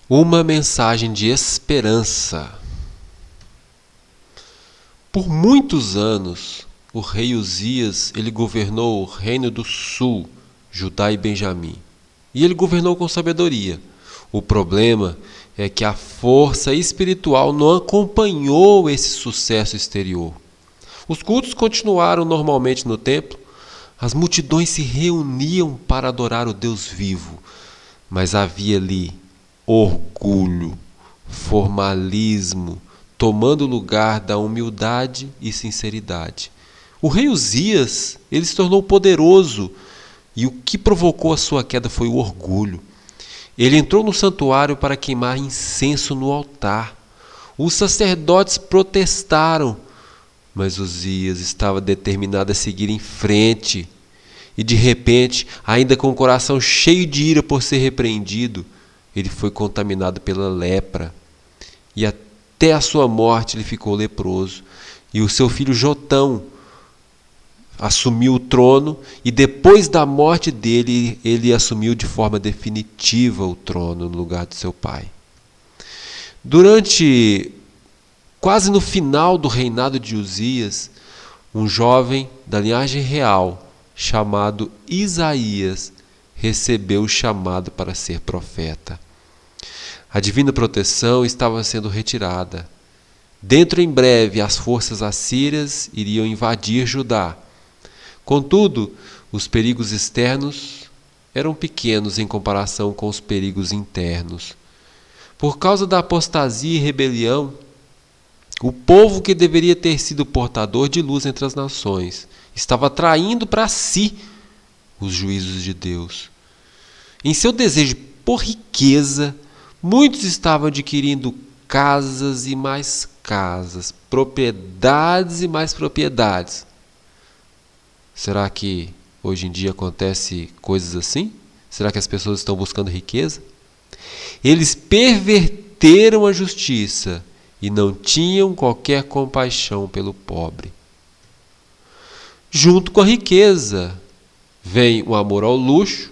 Uma mensagem de esperança. Por muitos anos, o rei Uzias, ele governou o reino do sul, Judá e Benjamim. E ele governou com sabedoria. O problema é que a força espiritual não acompanhou esse sucesso exterior. Os cultos continuaram normalmente no templo, as multidões se reuniam para adorar o Deus vivo, mas havia ali orgulho, formalismo, tomando o lugar da humildade e sinceridade. O rei Uzias, ele se tornou poderoso, e o que provocou a sua queda foi o orgulho. Ele entrou no santuário para queimar incenso no altar. Os sacerdotes protestaram, mas Uzias estava determinado a seguir em frente. E de repente, ainda com o coração cheio de ira por ser repreendido, ele foi contaminado pela lepra. E até a sua morte ele ficou leproso. E o seu filho Jotão assumiu o trono, e depois da morte dele, ele assumiu de forma definitiva o trono no lugar de seu pai. Quase no final do reinado de Uzias, um jovem da linhagem real, chamado Isaías, recebeu o chamado para ser profeta. A divina proteção estava sendo retirada. Dentro em breve, as forças assírias iriam invadir Judá. Contudo, os perigos externos eram pequenos em comparação com os perigos internos. Por causa da apostasia e rebelião, o povo que deveria ter sido portador de luz entre as nações estava atraindo para si os juízos de Deus. Em seu desejo por riqueza, muitos estavam adquirindo casas e mais casas, propriedades e mais propriedades. Será que hoje em dia acontece coisas assim? Será que as pessoas estão buscando riqueza? Eles perverteram a justiça e não tinham qualquer compaixão pelo pobre. Junto com a riqueza, vem o amor ao luxo,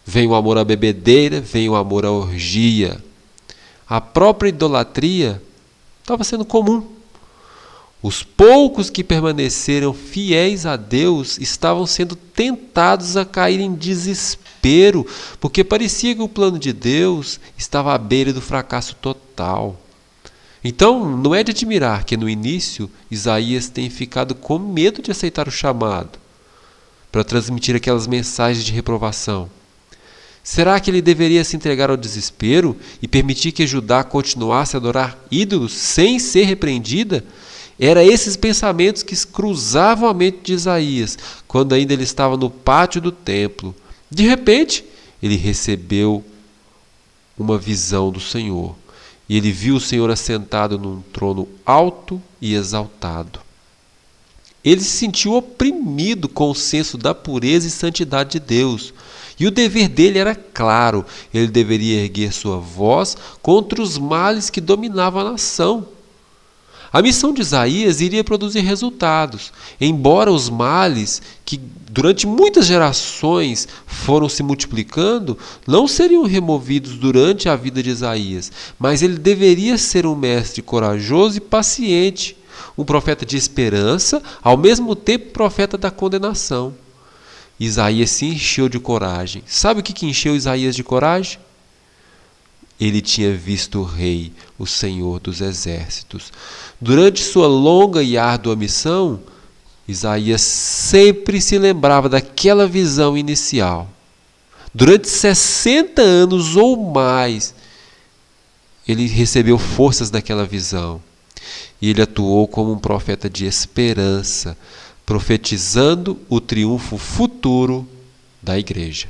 vem o amor à bebedeira, vem o amor à orgia. A própria idolatria estava sendo comum. Os poucos que permaneceram fiéis a Deus estavam sendo tentados a cair em desespero, porque parecia que o plano de Deus estava à beira do fracasso total. Então, não é de admirar que no início Isaías tenha ficado com medo de aceitar o chamado para transmitir aquelas mensagens de reprovação. Será que ele deveria se entregar ao desespero e permitir que Judá continuasse a adorar ídolos sem ser repreendida? Eram esses pensamentos que cruzavam a mente de Isaías, quando ainda ele estava no pátio do templo. De repente, ele recebeu uma visão do Senhor. E ele viu o Senhor assentado num trono alto e exaltado. Ele se sentiu oprimido com o senso da pureza e santidade de Deus. E o dever dele era claro: ele deveria erguer sua voz contra os males que dominavam a nação. A missão de Isaías iria produzir resultados, embora os males que durante muitas gerações foram se multiplicando não seriam removidos durante a vida de Isaías, mas ele deveria ser um mestre corajoso e paciente, um profeta de esperança, ao mesmo tempo profeta da condenação. Isaías se encheu de coragem. Sabe o que encheu Isaías de coragem? Ele tinha visto o Rei, o Senhor dos Exércitos. Durante sua longa e árdua missão, Isaías sempre se lembrava daquela visão inicial. Durante 60 anos ou mais, ele recebeu forças daquela visão. E ele atuou como um profeta de esperança, profetizando o triunfo futuro da igreja.